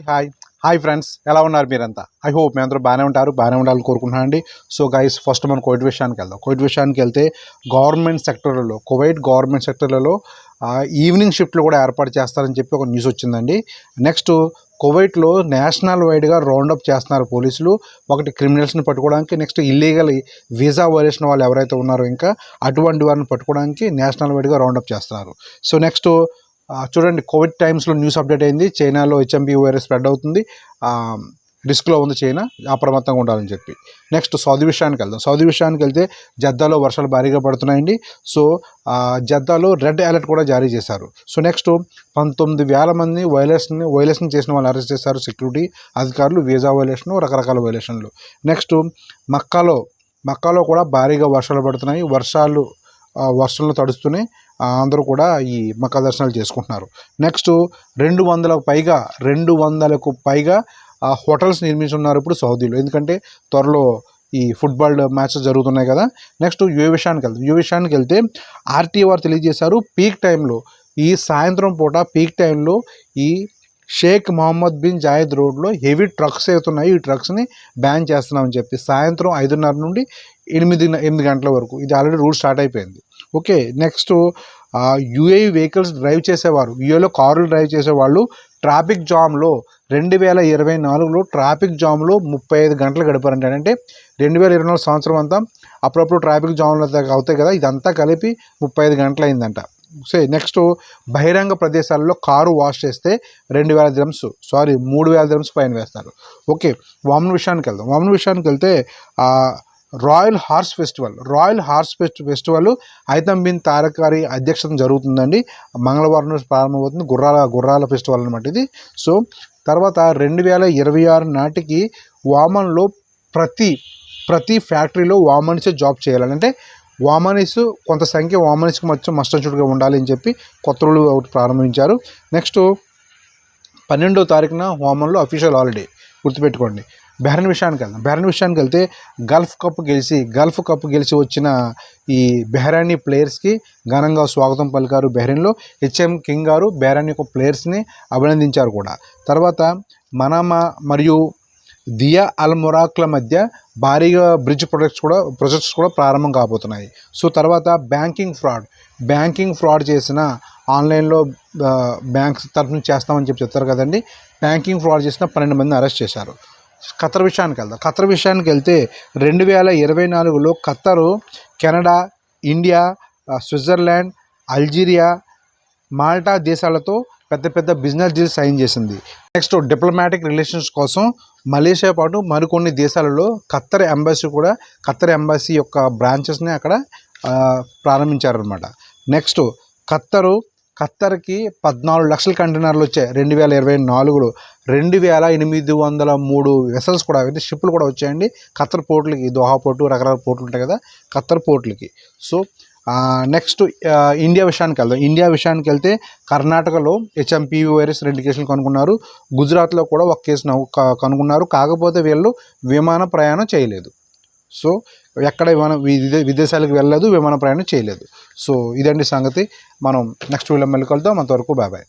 Hi hi friends, ఎలా ఉన్నారు మీరంతా? ఐ హోప్ మీ అందరూ బాగానే ఉంటారు, బాగానే ఉండాలని కోరుకుంటున్నాను అండి. సో గైస్, ఫస్ట్ మనం కోవిడ్ విషయానికి వెళ్దాం. కోవిడ్ విషయానికి వెళ్తే కువైట్ గవర్నమెంట్ సెక్టర్లలో ఈవినింగ్ షిఫ్ట్లు కూడా ఏర్పాటు చేస్తారని చెప్పి ఒక న్యూస్ వచ్చిందండి. నెక్స్ట్, కువైట్లో నేషనల్ వైడ్గా రౌండప్ చేస్తున్నారు పోలీసులు. ఒకటి క్రిమినల్స్ని పట్టుకోవడానికి, నెక్స్ట్ ఇల్లీగల్ వీసా వైలేషన్ వాళ్ళు ఎవరైతే ఉన్నారో ఇంకా అటువంటి వారిని పట్టుకోవడానికి నేషనల్ వైడ్గా రౌండప్ చేస్తున్నారు. సో నెక్స్ట్, చూడండి, కోవిడ్ టైమ్స్లో న్యూస్ అప్డేట్ అయింది. చైనాలో హెచ్ఎంబీ వైరస్ స్ప్రెడ్ అవుతుంది, రిస్క్లో ఉంది చైనా, అప్రమత్తంగా ఉండాలని చెప్పి. నెక్స్ట్ సౌదీ విషయానికి వెళ్తే జద్దాలో వర్షాలు భారీగా పడుతున్నాయండి. సో జద్దాలో రెడ్ అలర్ట్ కూడా జారీ చేశారు. సో నెక్స్ట్, 19,000 మంది వైలేషన్ చేసిన వాళ్ళు అరెస్ట్ చేశారు సెక్యూరిటీ అధికారులు. వీసా వైలేషన్, రకరకాల వైలేషన్లు. నెక్స్ట్, మక్కాలో కూడా భారీగా వర్షాలు పడుతున్నాయి. వర్షంలో తడుస్తూనే అందరూ కూడా ఈ మక్కా దర్శనాలు చేసుకుంటున్నారు. నెక్స్ట్, 200కు పైగా హోటల్స్ నిర్మించున్నారు ఇప్పుడు సౌదీలో, ఎందుకంటే త్వరలో ఈ ఫుట్బాల్ మ్యాచెస్ జరుగుతున్నాయి కదా. నెక్స్ట్, యుఏ విషయానికి వెళ్తే ఆర్టీఓ వారు తెలియజేశారు, ఈ సాయంత్రం పూట పీక్ టైంలో ఈ షేక్ మొహమ్మద్ బిన్ జాయద్ రోడ్లో హెవీ ట్రక్స్ అవుతున్నాయి, ఈ ట్రక్స్ని బ్యాన్ చేస్తున్నామని చెప్పి సాయంత్రం 5:30 నుండి 8 గంటల వరకు. ఇది ఆల్రెడీ రూల్ స్టార్ట్ అయిపోయింది. Okay. Next, UAE vehicles drive చేసేవారు, యుఏలో కార్లు డ్రైవ్ చేసేవాళ్ళు ట్రాఫిక్ జామ్లో 2024లో ట్రాఫిక్ జామ్లో 35 గంటలు గడిపారంటే, అంటే 2024 సంవత్సరం అంతా అప్పుడప్పుడు ట్రాఫిక్ జామ్లు అవుతాయి కదా, ఇదంతా కలిపి 35 గంటలు అయిందంట. నెక్స్ట్, బహిరంగ ప్రదేశాల్లో కారు వాష్ చేస్తే 2,000 dirhams 3,000 dirhams ఫైన్ వేస్తారు. ఓకే. వామన్ విషయానికి వెళ్తే royal horse festival Haitham bin Tariq గారి అధ్యక్షతన జరుగుతుందండి. మంగళవారం నుంచి ప్రారంభమవుతుంది. గుర్రాల ఫెస్టివల్ అనమాట ఇది. సో తర్వాత 2026 నాటికి వామన్లో ప్రతి ఫ్యాక్టరీలో వామన్సే జాబ్ చేయాలని, అంటే వామనీస్ కొంత సంఖ్య వామనీస్కి మస్ట్ అండ్ షుడ్గా ఉండాలి అని చెప్పి కొత్త రూల్ ఒకటి ప్రారంభించారు. నెక్స్ట్, 12వ తారీఖున వామన్లో అఫీషియల్ హాలిడే, గుర్తుపెట్టుకోండి. బెహ్రెన్ విషయానికి వెళ్తే గల్ఫ్ కప్ గెలిచి వచ్చిన ఈ బెహ్రానీ ప్లేయర్స్కి ఘనంగా స్వాగతం పలికారు. బెహ్రెన్లో హెచ్ఎం కింగ్ గారు బెహ్రానీ యొక్క ప్లేయర్స్ని అభినందించారు కూడా. తర్వాత మనామా మరియు దియా అల్ మొరాక్ల మధ్య భారీగా బ్రిడ్జ్ ప్రాజెక్ట్స్ కూడా ప్రారంభం కాబోతున్నాయి. సో తర్వాత బ్యాంకింగ్ ఫ్రాడ్ చేసిన, ఆన్లైన్లో బ్యాంక్స్ తరఫు నుంచి చేస్తామని చెప్తారు కదండి, బ్యాంకింగ్ ఫ్రాడ్ చేసిన 12 మందిని అరెస్ట్ చేశారు. ఖతర్ విషయానికి వెళ్తే 2024లో Qatar, Canada, India, Switzerland, Algeria, Malta దేశాలతో పెద్ద బిజినెస్ డీల్స్ సైన్ చేసింది. నెక్స్ట్, డిప్లొమాటిక్ రిలేషన్స్ కోసం మలేషియా పాటు మరికొన్ని దేశాలలో ఖత్తర్ ఎంబసీ యొక్క బ్రాంచెస్ని అక్కడ ప్రారంభించారనమాట. నెక్స్ట్, ఖత్తర్కి 14 లక్షల కంటైనర్లు వచ్చాయి 2024లో. 2,803 వెసల్స్ కూడా, అంటే షిప్లు కూడా వచ్చాయండి ఖత్తర్ పోర్టులకి. దోహా పోర్టు, రకరకాల పోర్టులు ఉంటాయి కదా ఖత్తర్ పోర్టులకి. సో నెక్స్ట్, ఇండియా విషయానికి వెళ్తే కర్ణాటకలో హెచ్ఎంపీవీ వైరస్ 2 కేసులు కనుగొన్నారు. గుజరాత్లో కూడా ఒక కేసును కనుగొన్నారు. కాకపోతే వీళ్ళు విమాన ప్రయాణం చేయలేదు. సో ఎక్కడ విదేశాలకు వెళ్ళలేదు, విమాన ప్రయాణం చేయలేదు. సో ఇదండి సంగతి. మనం నెక్స్ట్ వీడియో మళ్ళీ కలుద్దాం. అంతవరకు బాయ్.